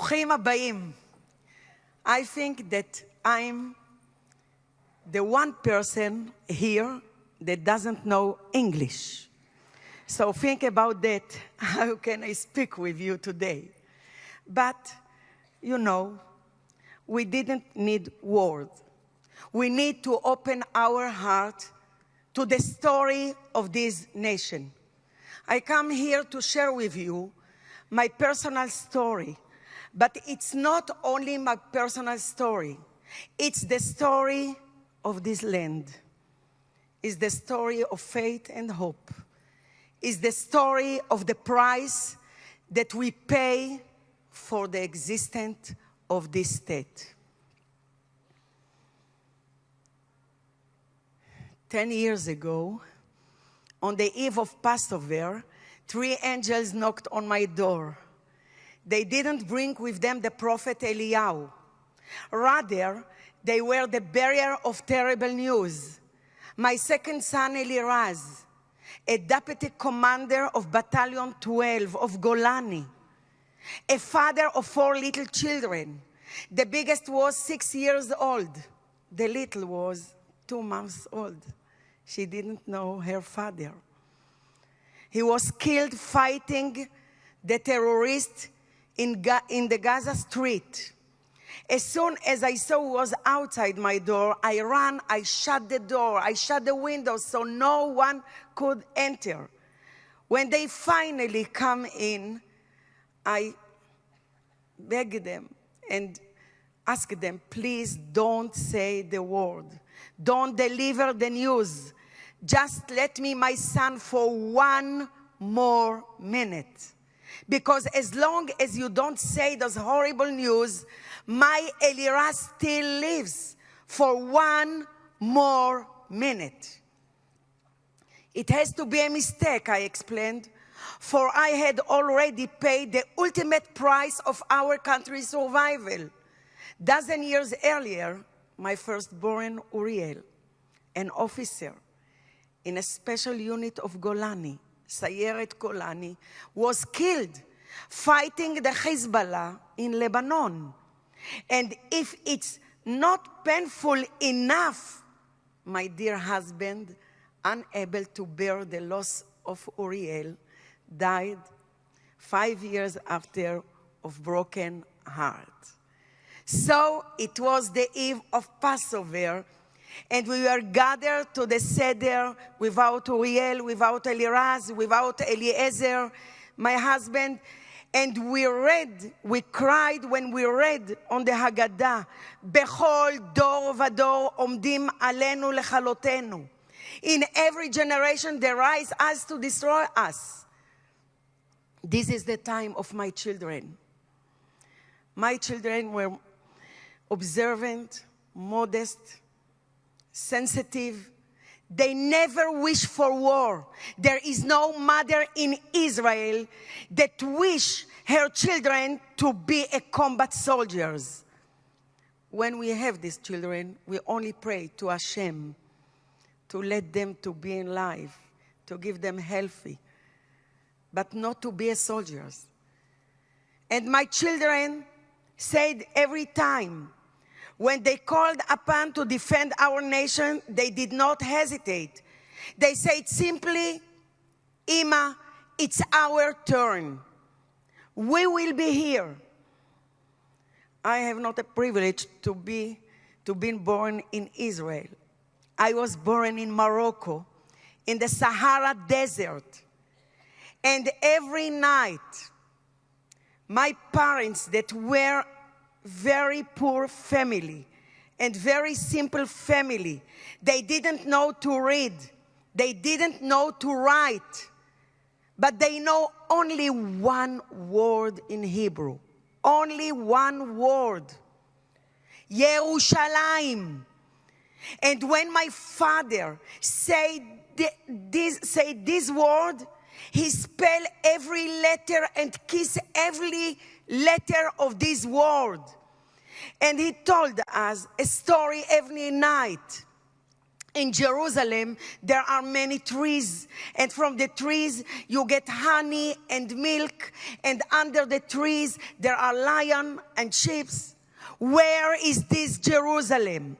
ברוכים הבאים. I think that I'm the one person here that doesn't know English. So think about that. How can I speak with you today? But, you know, we didn't need words. We need to open our heart to the story of this nation. I come here to share with you my personal story. But it's not only my personal story. It's the story of this land. It's the story of faith and hope. It's the story of the price that we pay for the existence of this state. 10 years ago, on the eve of Passover, 3 angels knocked on my door. They didn't bring with them the prophet Eliyahu. Rather, they were the bearer of terrible news. My second son, Eliraz, a deputy commander of Battalion 12 of Golani, a father of 4 little children. The biggest was 6 years old. The little was 2 months old. She didn't know her father. He was killed fighting the terrorists in the Gaza Street. As soon as I saw who was outside my door, I ran, I shut the door, I shut the window so no one could enter. When they finally come in, I begged them and asked them, please don't say the word. Don't deliver the news. Just let me, my son, for 1 more minute. Because as long as you don't say those horrible news, my Eliraz still lives for 1 more minute. It has to be a mistake, I explained, for I had already paid the ultimate price of our country's survival. 12 years earlier, my firstborn Uriel, an officer in a special unit of Golani, Sayeret Golani, was killed fighting the Hezbollah in Lebanon. And if it's not painful enough, my dear husband, unable to bear the loss of Uriel, died 5 years after of broken heart. So it was the eve of Passover, and we were gathered to the Seder without Uriel, without Eliraz, without Eliezer, my husband. And we cried when we read on the Haggadah, Bechol dor vador omdim alenu lechalotenu. In every generation they rise us to destroy us. This is the time of my children. My children were observant, modest, sensitive. They never wish for war. There is no mother in Israel that wish her children to be a combat soldiers. When we have these children, we only pray to Hashem to let them to be in life, to give them healthy, but not to be soldiers. And my children said every time, when they called upon to defend our nation, they did not hesitate. They said simply, Ima, it's our turn. We will be here. I have not a privilege to be born in Israel. I was born in Morocco, in the Sahara Desert. And every night, my parents that were very poor family and very simple family. They didn't know to read. They didn't know to write. But they know only 1 word in Hebrew. Only 1 word. Yerushalayim. And when my father said this word, he spelled every letter and kissed every letter of this word. And he told us a story every night. in Jerusalem, there are many trees. And from the trees, you get honey and milk. And under the trees, there are lions and sheep. Where is this Jerusalem?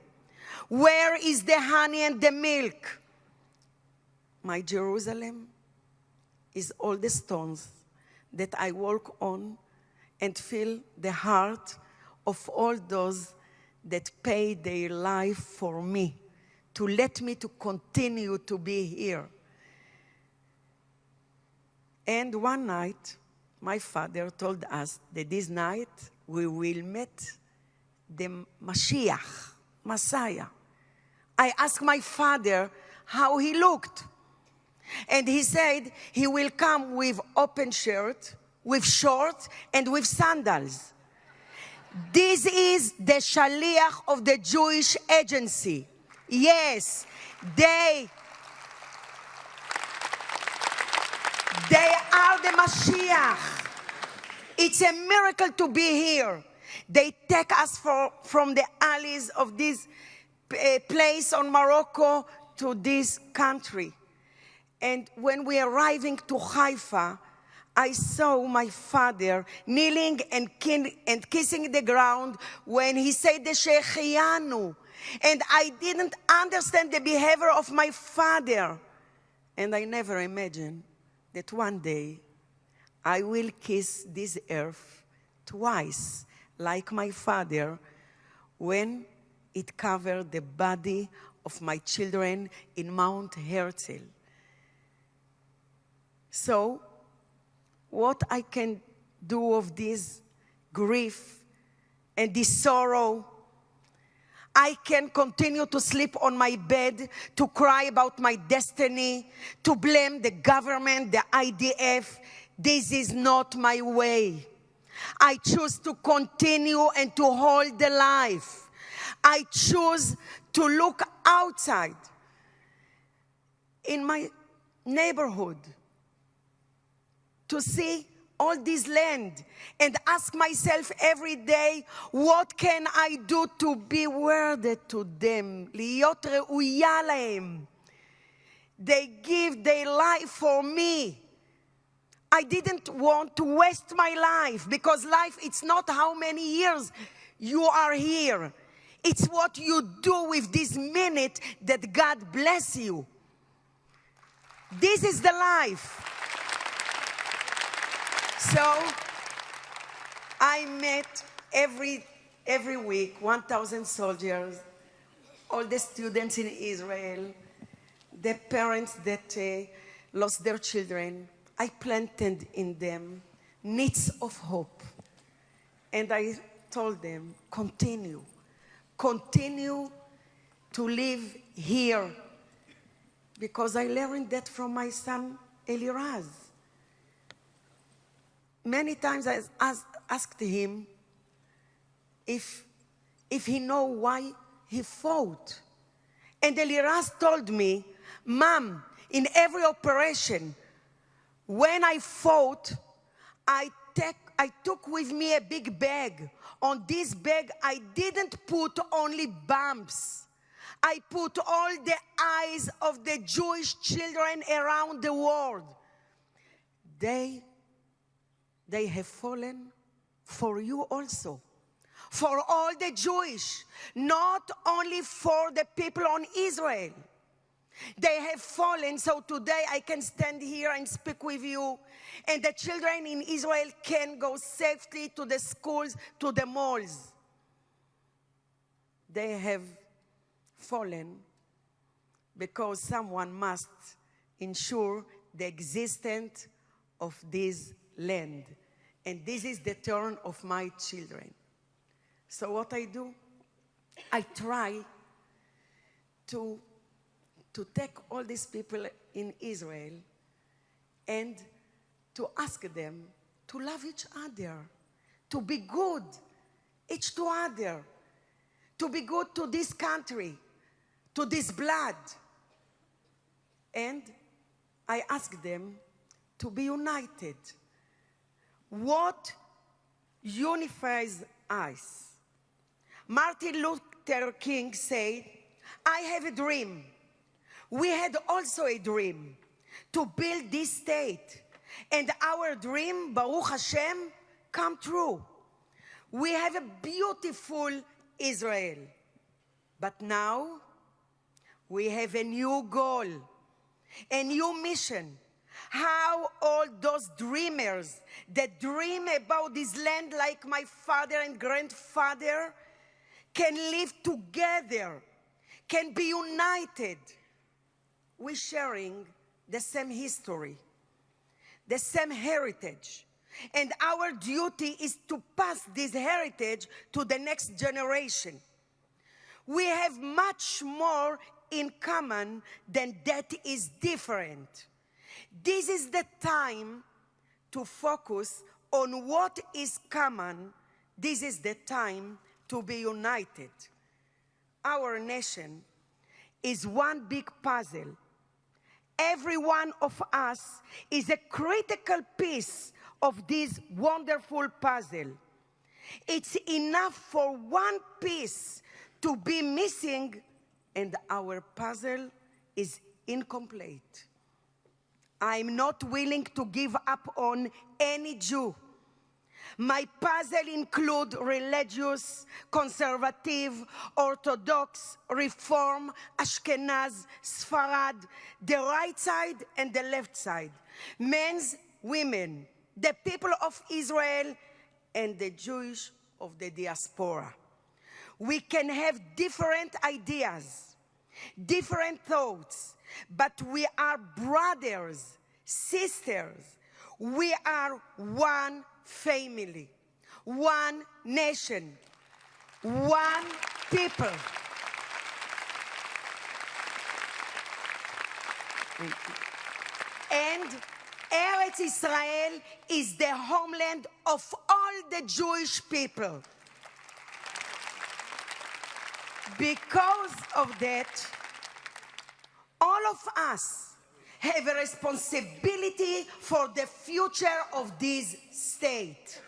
Where is the honey and the milk? My Jerusalem is all the stones that I walk on and feel the heart of all those that pay their life for me, to let me to continue to be here. And one night, my father told us that this night we will meet the Mashiach, Messiah. I asked my father how he looked. And he said he will come with open shirt, with shorts, and with sandals. This is the Shaliach of the Jewish agency. Yes, they are the Mashiach. It's a miracle to be here. They take us from the alleys of this place on Morocco to this country. And when we arriving to Haifa, I saw my father kneeling and kissing the ground when he said the Shechianu. And I didn't understand the behavior of my father. And I never imagined that one day I will kiss this earth twice, like my father, when it covered the body of my children in Mount Herzl. So, what I can do of this grief and this sorrow, I can continue to sleep on my bed, to cry about my destiny, to blame the government, the IDF. This is not my way. I choose to continue and to hold the life. I choose to look outside in my neighborhood to see all this land and ask myself every day, what can I do to be worthy to them? להיות ראויה להם. They give their life for me. I didn't want to waste my life, because life, it's not how many years you are here. It's what you do with this minute that God bless you. This is the life. So I met every week 1,000 soldiers, all the students in Israel, the parents that lost their children. I planted in them needs of hope. And I told them, continue to live here. Because I learned that from my son, Eliraz. Many times I asked him if he know why he fought. And Eliraz told me, Mom, in every operation, when I fought, I took with me a big bag. On this bag, I didn't put only bombs. I put all the eyes of the Jewish children around the world. They have fallen for you also. For all the Jewish, not only for the people on Israel. They have fallen, so today I can stand here and speak with you, and the children in Israel can go safely to the schools, to the malls. They have fallen because someone must ensure the existence of this land. And this is the turn of my children. So what I do, I try to take all these people in Israel and to ask them to love each other, to be good each to other, to be good to this country, to this blood. And I ask them to be united. What unifies us? Martin Luther King said, I have a dream. We had also a dream to build this state. And our dream, Baruch Hashem, come true. We have a beautiful Israel. But now, we have a new goal, a new mission. How all those dreamers that dream about this land like my father and grandfather can live together, can be united. We're sharing the same history, the same heritage. And our duty is to pass this heritage to the next generation. We have much more in common than that is different. This is the time to focus on what is common. This is the time to be united. Our nation is one big puzzle. Every one of us is a critical piece of this wonderful puzzle. It's enough for one piece to be missing, and our puzzle is incomplete. I'm not willing to give up on any Jew. My puzzle includes religious, conservative, Orthodox, Reform, Ashkenaz, Sfarad, the right side and the left side, men's, women, the people of Israel, and the Jewish of the diaspora. We can have different ideas, different thoughts, but we are brothers, sisters. We are one family, one nation, one people. And Eretz Israel is the homeland of all the Jewish people. Because of that, all of us have a responsibility for the future of this state.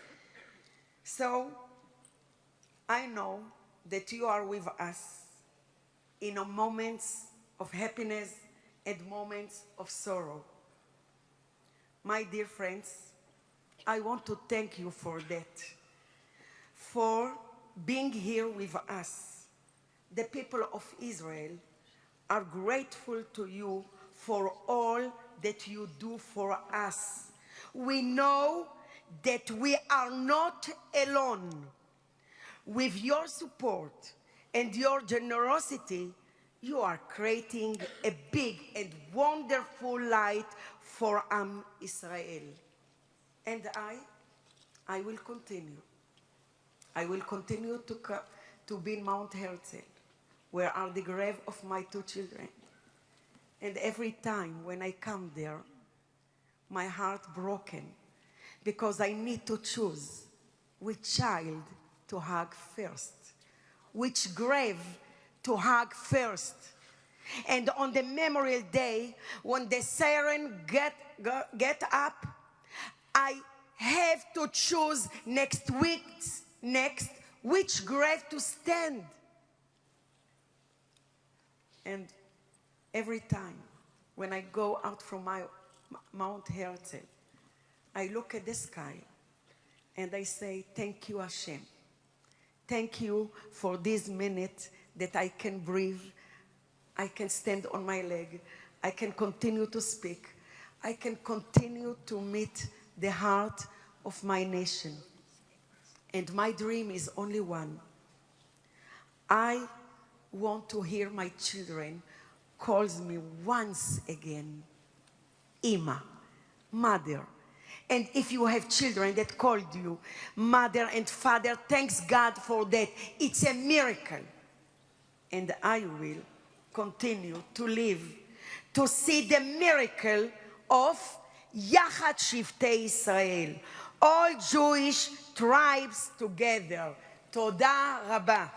So, I know that you are with us in moments of happiness and moments of sorrow. My dear friends, I want to thank you for that, for being here with us. The people of Israel are grateful to you for all that you do for us. We know that we are not alone. With your support and your generosity, you are creating a big and wonderful light for Am Israel. And I will continue. I will continue to be in Mount Herzl, where are the grave of my two children. And every time when I come there, my heart broken, because I need to choose which child to hug first, which grave to hug first. And on the Memorial Day, when the siren get up, I have to choose next which grave to stand. And every time when I go out from my Mount Herzl, I look at the sky and I say, thank you, Hashem. Thank you for this minute that I can breathe. I can stand on my leg. I can continue to speak. I can continue to meet the heart of my nation. And my dream is only one. I want to hear my children calls me once again, Ima, mother. And if you have children that called you mother and father, thanks God for that. It's a miracle. And I will continue to live, to see the miracle of Yachad Shiftei Israel, all Jewish tribes together. Toda Rabba.